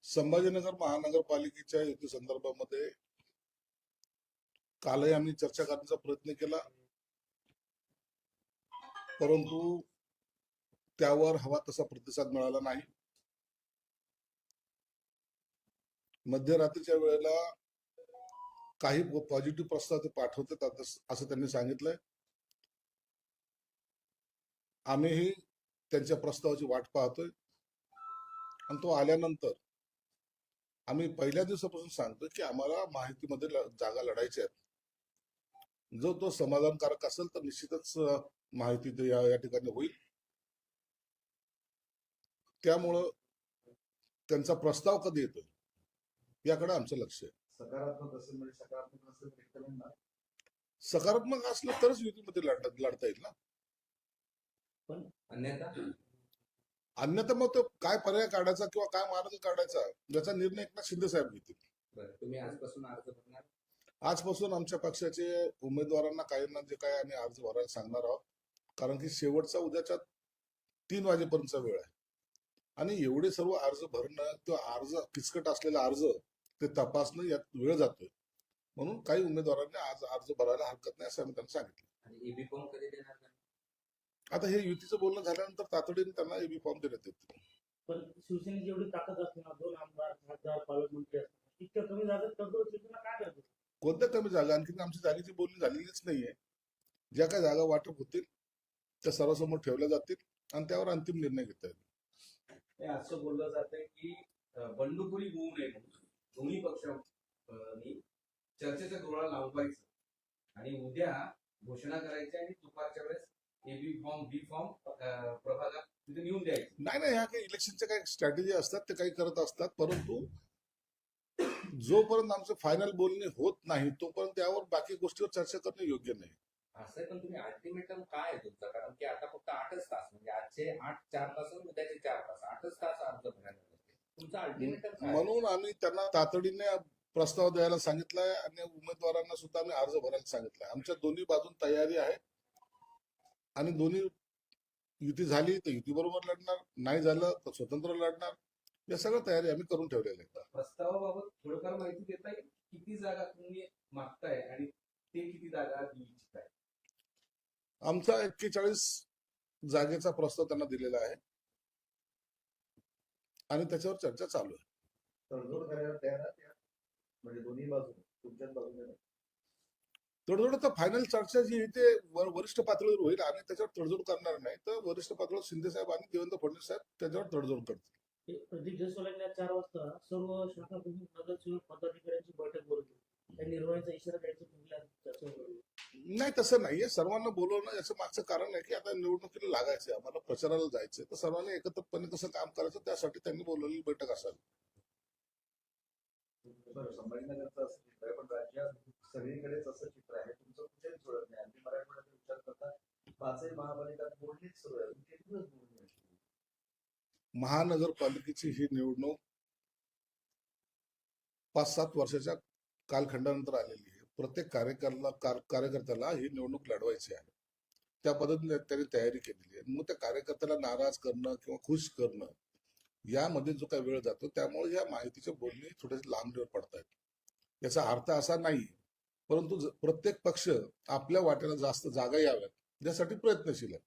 संभाजीनगर महानगरपालिकेच्या युती संदर्भामध्ये कालही आम्ही चर्चा करण्याचा प्रयत्न केला, परंतु त्यावर हवा तसा प्रतिसाद मिळाला नाही. मध्यरात्रीच्या वेळेला काही पॉझिटिव्ह प्रस्ताव ते पाठवतात असं त्यांनी सांगितलंय. आम्हीही त्यांच्या प्रस्तावाची वाट पाहतोय आणि तो आल्यानंतर आम्ही पहिल्या दिवसापासून सांगतो की आम्हाला माहितीमध्ये जागा लढायच्या आहेत. जो तो समाधानकारक असेल तर निश्चितच माहिती या ठिकाणी होईल. त्यामुळं त्यांचा प्रस्ताव कधी येतोय याकडे आमचं लक्ष आहे. सकारात्मक असेल म्हणजे सकारात्मक असेल सकारात्मक असलं तरच युतीमध्ये लढता येईल ना. पण अन्यथा मग तो काय पर्याय काढायचा किंवा काय मार्ग काढायचा याचा निर्णय एकनाथ शिंदे साहेब घेतील. तुम्ही आजपासून अर्ज भरणार? आजपासून आमच्या पक्षाचे उमेदवारांना काहींना जे काय आम्ही अर्ज भरायला सांगणार आहोत, कारण की शेवटचा उद्याच्या 3 वाजेपर्यंतचा वेळ आहे आणि एवढे सर्व अर्ज भरणं किंवा अर्ज किचकट असलेला अर्ज ते तपासणं यात वेळ जातोय. म्हणून काही उमेदवारांनी आज अर्ज भरायला हरकत नाही असं आम्ही त्यांना सांगितलं. आणि ईबी फॉर्म कधी देणार? आता हे युतीचं बोलणं झाल्यानंतर तातडीने त्यांना एबी फॉर्म देण्यात येतील. पण शिवसेनेची एवढी ताकद असणार, 2 आमदार, खासदार, पालकमंत्री असतात, इतक्या कमी जागेत तडजोड शिवसेना काय करते? कोणत्या कमी जागा? आणखी आमची जागेची बोलणी झालेलीच नाहीये. ज्या काही जागा वाटप होतील त्या सर्वांसमोर ठेवल्या जातील आणि त्यावर अंतिम निर्णय घेता येईल. असं बोललं जातंय की बंडखोरी होऊ नये म्हणून दोन्ही पक्षांनी चर्चेचा डोळा लावायचा आणि उद्या घोषणा करायची आणि दुपारच्या वेळेस एबी फॉर्म बी फॉर्म प्रभागात तिथे नेऊन द्यायचे. नाही, ह्या काही इलेक्शनच्या काही स्ट्रॅटेजी असतात ते काही करत असतात, परंतु जोपर्यंत आमचं फायनल बोलणे होत नाही तोपर्यंत त्यावर बाकी गोष्टीवर चर्चा करणं योग्य नाही. असं आहे. पण तुम्ही अल्टिमेटम काय आहे तुमचं? कारण की आता फक्त 8च तास, म्हणजे आजचे 4 तास आणि उद्याचे 4 तास, 8च तास अर्ज भरायला लागते. तुमचं अल्टिमेटम काय? म्हणून आम्ही त्यांना तातडीने प्रस्ताव द्यायला सांगितलाय आणि उमेदवारांना सुद्धा आम्ही अर्ज भरायला सांगितलाय. आमच्या दोन्ही बाजून तयारी आहे आणि दोन्ही युती झाली तर युती बरोबर लढणार, नाही झालं तर स्वतंत्र लढणार. या सगळ्या तयारी आम्ही करून ठेवलेल्या आहेत. प्रस्तावाबाबत थोडंफार माहिती देता येईल? किती जागा तुम्ही मागताय आणि ते किती जागा देऊ इच्छित आहे? आमचा 41 जागेचा प्रस्ताव त्यांना दिलेला आहे आणि त्याच्यावर चर्चा चालू आहे. तडजोड करायला तयार आहे म्हणजे दोन्ही बाजू तुमच्याच बाजूने? तडजोड तर फायनल चर्चा जी आहे ते वरिष्ठ पातळीवर होईल. आम्ही त्याच्यावर तडजोड करणार नाही, तर वरिष्ठ पातळीवर शिंदे साहेब आणि देवेंद्र फडणवीस साहेब त्याच्यावर तडजोड करतील. प्रदीप जयस्वाल यांनी 4 वाजता सर्व शाखा प्रमुख नगरसेवक पदाधिकाऱ्यांची बैठक बोलवली. त्या निर्णयाचा इशारा द्यायचा कुठल्या चर्चेवर? नाही, तसं नाहीये. सर्वांना बोलवणं याचं मागचं कारण आहे की आता निवडणुकीला लागायचंय, आम्हाला प्रचाराला जायचंय, तर सर्वांनी एकत्रितपणे कसं काम करायचं त्यासाठी त्यांनी बोलवलेली बैठक असावी. संभाजीनगरचं असं चित्र आहे, पण राज्यात सगळीकडेच असं चित्र आहे. तुमचं कुठेच जुळत नाही. आम्ही मराठवाड्यात विचार करता 5ही महापालिका बोलणीच सुरू आहे. किती दिवस बोलणी? महानगरपालिकेची ही निवडणूक 5-7 वर्षाच्या कालखंडानंतर आलेली आहे. प्रत्येक कार्यकर्त्याला ही निवडणूक लढवायची आहे. त्या पद्धतीने त्यांनी तयारी केलेली आहे. मग त्या कार्यकर्त्याला नाराज करणं किंवा खुश करणं यामध्ये जो काही वेळ जातो, त्यामुळे या माहितीचे बोलणी थोडेसे लांबणीवर पडतात. याचा अर्थ असा नाही, परंतु प्रत्येक पक्ष आपल्या वाट्याला जास्त जागा याव्यात यासाठी प्रयत्नशील आहे.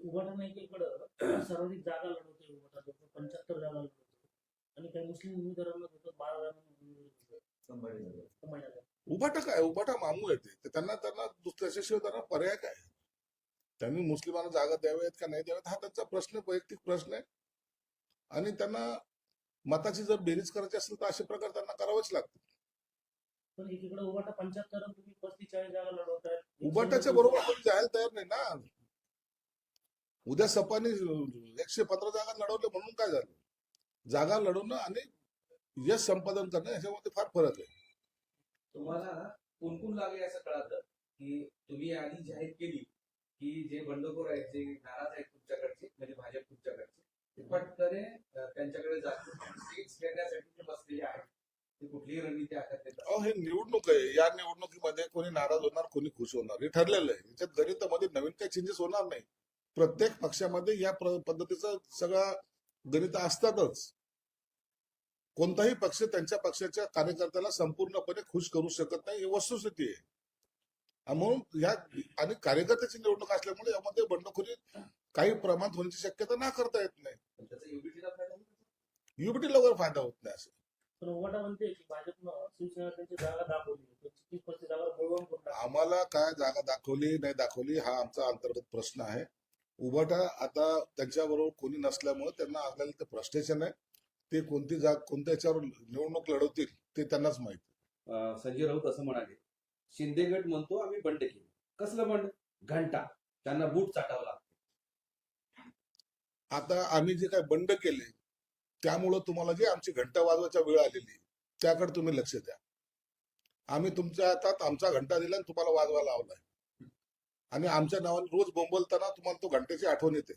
उभाटा एकीकडं सर्वाधिक जागा लढवते, उभाटा 75 जागा लढवतो आणि काही मुस्लिम उमेदवारांना 12 जागा. उभाटा काय? उभाटा मामू येते, त्यांना त्याच्याशिवाय त्यांना पर्याय काय? त्यांनी मुस्लिमांना जागा द्याव्यात का नाही द्याव्यात हा त्यांचा प्रश्न, वैयक्तिक प्रश्न आहे आणि त्यांना मताची जर बेरीज करायची असेल तर अशा प्रकारे त्यांना करावेच लागते. पण एकीकडे उभाटा 75 आणि तुम्ही 35-40 जागा लढवताय. उभाटाच्या बरोबर कोणी जायला तयार नाही ना. उद्या सपाने 115 जागा लढवल्या म्हणून काय झालं? जागा लढवणं आणि यश संपादन करणं याच्यामध्ये फार फरक आहे. तुम्हाला कोणकोण लागले असं कळतं की तुम्ही आधी जाहीर केली की जे बंडखोर आहेत, जे नाराज आहेत तुमच्याकडचे, म्हणजे भाजप तुमच्याकडचे, ते पटकन त्यांच्याकडे सीट्स घेण्यासाठी ते बसलेले आहेत. ते कुठलीही रणनीती आखत हे निवडणूक आहे. या निवडणुकीमध्ये कोणी नाराज होणार, कोणी खुश होणार हे ठरलेलं आहे. याच्यात गणितामध्ये नवीन काही चेंजेस होणार नाही. प्रत्येक पक्षामध्ये या पद्धतीचं सगळं गणित असतातच. कोणताही पक्ष त्यांच्या पक्षाच्या कार्यकर्त्याला संपूर्णपणे खुश करू शकत नाही, ही वस्तुस्थिती आहे. आणि म्हणून या आणि कार्यकर्त्याची निवडणूक असल्यामुळे यामध्ये बंडखोरी काही प्रमाणात होण्याची शक्यता नाकारता येत नाही. पण त्याचा युबीटीला फायदा होईल. युबीटी वगैरे फायदा होत नाही असं. पण उभाटा म्हणते की भाजपनं शिवसेना त्यांची जागा दाखवली 25 जागा बळवून करून टाकली. आम्हाला काय जागा दाखवली नाही दाखवली हा आमचा अंतर्गत प्रश्न आहे. उभाटा आता त्यांच्याबरोबर कोणी नसल्यामुळे त्यांना असलेलं ते फ्रस्ट्रेशन आहे. ते कोणत्या याच्यावर निवडणूक लढवतील ते त्यांनाच माहिती. संजय राऊत असं म्हणाले, शिंदे गट म्हणतो आम्ही बंड केली. कसलं बंड? घंटा. त्यांना बूट चाटावं लागतं. आता आम्ही जे काय बंड केले त्यामुळं तुम्हाला जे आमची घंटा वाजवायच्या वेळ आलेली त्याकडे तुम्ही लक्ष द्या. आम्ही तुमच्या हातात आमचा घंटा दिला आणि तुम्हाला वाजवायला लावलाय आणि आमच्या नावाने रोज बोंबलताना तुम्हाला तो घंट्याची आठवण येते.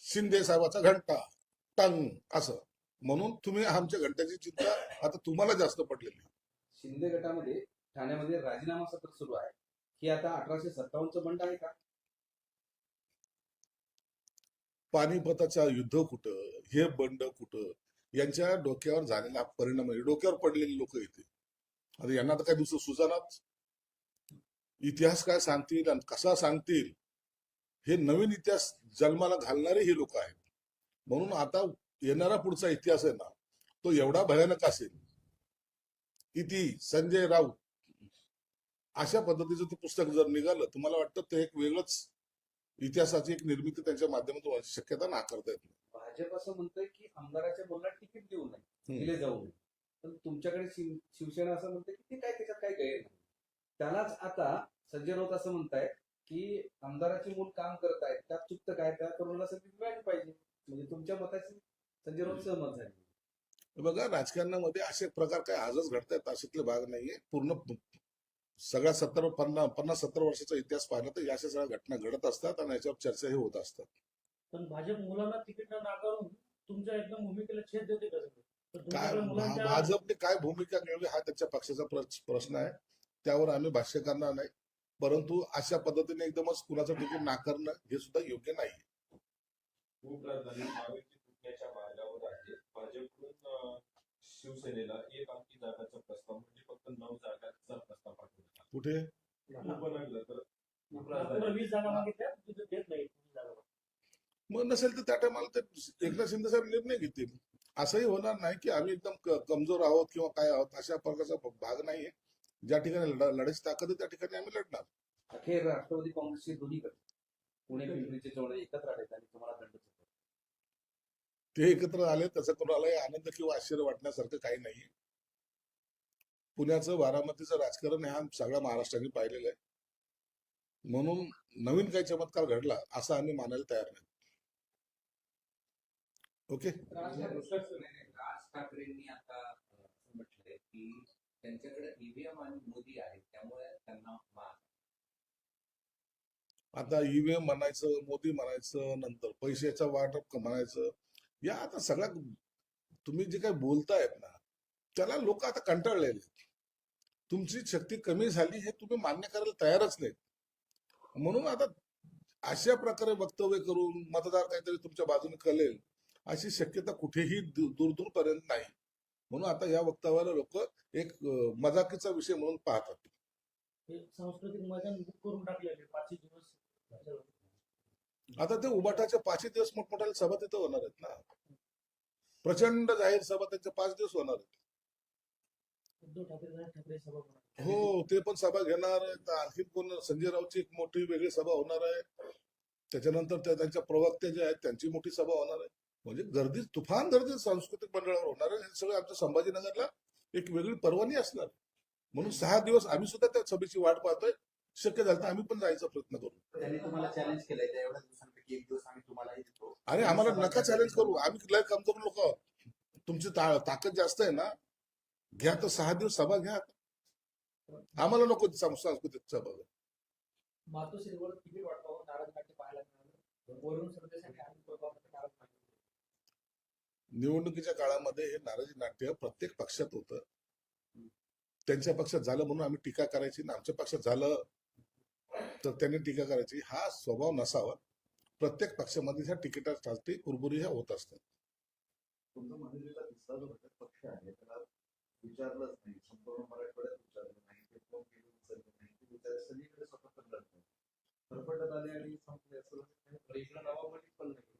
शिंदे साहेबाचा घंटा टंग असं म्हणून तुम्ही आमच्या घंट्याची चिंता आता तुम्हाला जास्त पडलेली आहे. शिंदे गटामध्ये ठाण्यामध्ये राजीनामा सत्र सुरू आहे. हे आता 1857 बंड आहे का? पानिपताचा युद्ध कुठं, हे बंड कुठं, यांच्या डोक्यावर झालेला परिणाम आहे. डोक्यावर पडलेली लोक इथे. आता यांना तर काय दुसरं सुजानाच. इतिहास काय सांगतील आणि कसा सांगतील हे नवीन इतिहास जन्माला घालणारे हे लोक आहेत. म्हणून आता येणारा पुढचा इतिहास आहे ना तो एवढा भयानक असेल. इति संजय राऊत अशा पद्धतीचं ते पुस्तक जर निघालं तर मला वाटतं ते एक वेगळंच इतिहासाची एक निर्मिती त्यांच्या माध्यमातून व्हायची शक्यता नाकारता येत नाही. भाजप असं म्हणतंय की आमदाराच्या मुलाला तिकीट देऊ नये, हम्म. दिले जाऊ नये. पण तुमच्याकडे शिवसेना असं म्हणते की ते काय त्याच्यात काय गैर नाही. त्यालाच आता संजय राऊत असं म्हणतायत की आमदाराचे मूल काम करत आहेत, त्यात चुकतं काय, त्या तरुणाला संधी मिळाली पाहिजे. म्हणजे तुमच्या मताशी संजय राऊत सहमत झाले. बघा राजकारणामध्ये असे प्रकार काय आजच घडतायत अशातले भाग नाहीये. पूर्ण सगळ्या 50-70 वर्षाचा इतिहास पाहिला तर या अशा सगळ्या घटना घडत असतात आणि याच्यावर चर्चाही होत असतात. पण भाजप मुलांना तिकीट न नाकारून तुमच्या एकदम भूमिकेला छेद देते का सगळं? तर काय तुमच्याकडे मुलांच्या भाजपने काय भूमिका घ्यावी हा त्यांच्या पक्षाचा प्रश्न आहे. त्यावर आम्ही भाष्य करणार नाही. परंतु अशा पद्धतीने एकदमच कुणाचं तिकीट नाकारणं हे सुद्धा योग्य नाही. उपराजधानी महायुती तुटण्याच्या मार्गावर आहे. भाजपकडून शिवसेनेला एक अंकी जागाचा प्रस्ताव म्हणजे फक्त 9 जागांचा प्रस्ताव पाठवला. कुठे बनवलं तर नागपूरला 20 जागा मागितल्या तिथे देत नाही 20 जागा. मग नसेल तर त्या टायमाला ते एकनाथ शिंदे साहेब निर्णय घेतील. असंही होणार नाही की आम्ही एकदम कमजोर आहोत किंवा काय आहोत अशा प्रकारचा भाग नाहीये. ज्या ठिकाणी लढायची ताकद आहे त्या ठिकाणी आम्ही लढणार. अखेर राष्ट्रवादी काँग्रेसचे दोन्ही गट पुणे पिंपरीचे चौडे एकत्र आले आणि तुम्हाला दंड चुकवला. ते एकत्र आले त्याचा कोणालाही आनंद किंवा आश्चर्य वाटण्यासारखं काही नाहीये. पुण्याचं बारामतीचं राजकारण हा सगळ्या महाराष्ट्राने पाहिलेलं आहे. म्हणून नवीन काही चमत्कार घडला असं आम्ही मानायला तयार नाही. ओके राज ठाकरेंनी आता असं म्हटलंय की त्यांच्याकडे ईव्हीएम आणि मोदी आहेत त्यामुळे त्यांना मान. आता ईव्हीएम म्हणायचं, मोदी म्हणायचं, नंतर पैशाचा वाटप म्हणायचं, या आता सगळ्या तुम्ही जे काही बोलतायत ना त्याला लोक आता कंटाळलेले आहेत. तुमची शक्ती कमी झाली हे तुम्ही मान्य करायला तयारच नाहीत. म्हणून आता अशा प्रकारे वक्तव्य करून मतदार काहीतरी तुमच्या बाजूने कळेल अशी शक्यता कुठेही दूर पर्यंत नाही. म्हणून आता या वक्तव्याला लोक एक मजाकीचा विषय म्हणून पाहतात. हे सांस्कृतिक मैदान बुक करून टाकलेले 5 दिवस. आता ते उबाटाच्या 5 दिवस मोठमोठ्या सभा तिथं होणार आहेत ना. प्रचंड जाहीर सभा त्यांच्या 5 दिवस होणार आहेत. उद्धव ठाकरे सभा होणार. हो ते पण सभा घेणार आहेत. आणखी कोण संजय राऊतची एक मोठी वेगळी सभा होणार आहे. त्याच्यानंतर त्यांच्या प्रवक्ते जे आहेत त्यांची मोठी सभा होणार आहे. म्हणजे गर्दी तुफान गर्दी सांस्कृतिक मंडळावर होणार आहे. हे सगळं आमच्या संभाजीनगरला एक वेगळी पर्वणी असणार. म्हणून 6 दिवस आम्ही सुद्धा त्या सभेची वाट पाहतोय. शक्य झालं तर आम्ही पण जायचा प्रयत्न करू. त्यांनी तुम्हाला चॅलेंज केलंय त्या एवढ्या दिवसांपैकी एक दिवस आम्ही तुम्हालाही देतो. आणि आम्हाला नका चॅलेंज करू. आम्ही लय कमजोर लोक आहोत. तुमची ताकद जास्त आहे ना. घ्या तर 6 दिवस सभा घ्या. आम्हाला नको सांस्कृतिक सभा. मातोश्रीवर तिकीट वाटपावर नाराज नाट्य पाहायला मिळालं. वरून सरदेसाई आणि प्रभावमध्ये नाराज नाट्य. निवडणुकीच्या काळामध्ये हे नाराजी नाट्य प्रत्येक पक्षात होतं. त्यांच्या पक्षात झालं म्हणून आम्ही टीका करायची ना आमच्या पक्षात झालं तर त्यांनी टीका करायची हा स्वभाव नसावा. प्रत्येक पक्षामध्ये ह्या तिकिटासाठी कुरबुरी ह्या होत असतात. तुमचा मनसेचा किस्सा जो होता विचारलंच नाही, संपूर्ण मराठवाड्यात विचारलं नाही, ते फोन केले उचलले नाही, ते विचार सगळीकडे स्वतंत्र लढले, फरफटत आले आणि संपले असं इकडं नावामध्ये पण नाही.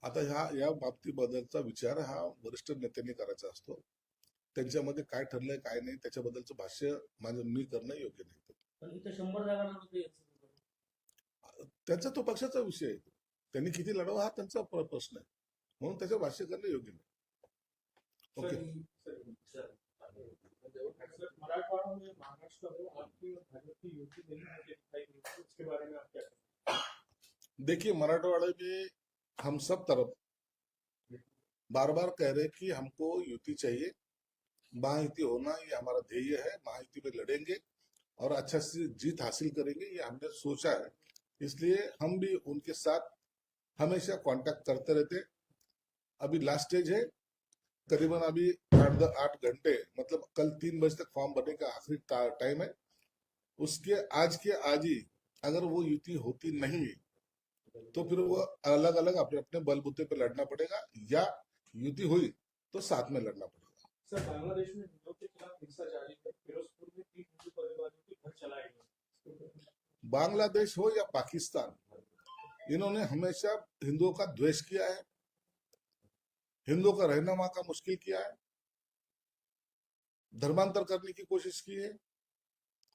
आता या बाबतीबद्दलचा विचार हा वरिष्ठ नेत्यांनी करायचा असतो. त्यांच्यामध्ये काय ठरलंय काय नाही त्याच्याबद्दलचं भाष्य मी करणं योग्य नाही. पण इथं 100 जागा लढवते त्यांचा तो पक्षाचा विषय आहे. त्यांनी किती लढवा हा त्यांचा प्रश्न आहे, म्हणून त्याचं भाष्य करणं योग्य नाही. ओके. मराठवाड़ा में महाराष्ट्र में आपकी और भाजपा की युति नहीं मुझे दिखाई दी, उसके बारे में आप क्या कहते हैं? देखिए, मराठवाड़ा में हम सब तरफ बार बार कह रहे हैं कि हमको युति चाहिए, महायुति होना ये हमारा ध्येय है, महायुति में लड़ेंगे और अच्छा से जीत हासिल करेंगे, ये हमने सोचा है। इसलिए हम भी उनके साथ हमेशा कांटेक्ट करते रहते। अभी लास्ट स्टेज है, करीबन अभी 8 घंटे मतलब कल 3 बजे तक फॉर्म भरने का आखिरी टाइम है। उसके आज ही अगर वो युति होती नहीं तो फिर वो अलग अलग अपने अपने बलबूते पे लड़ना पड़ेगा, या युति हुई तो साथ में लड़ना पड़ेगा। सर, बांग्लादेश में हिंदुओं के खिलाफ हिंसा जारी है, फिरोजपुर में 3 हिंदू परिवारों के घर चलाए गए। बांग्लादेश हो या पाकिस्तान, इन्होंने हमेशा हिंदुओं का द्वेष किया है, हिंदुओं का रहना वहां का मुश्किल किया है, धर्मांतर करने की कोशिश की है,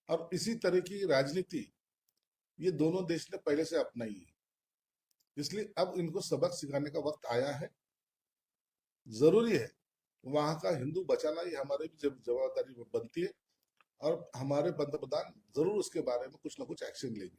और इसी तरह की राजनीति ये दोनों देश ने पहले से अपनाई है। इसलिए अब इनको सबक सिखाने का वक्त आया है। जरूरी है वहां का हिंदू बचाना, ये हमारी भी जवाबदारी बनती है, और हमारे पंतप्रधान जरूर उसके बारे में कुछ ना कुछ एक्शन लेंगे।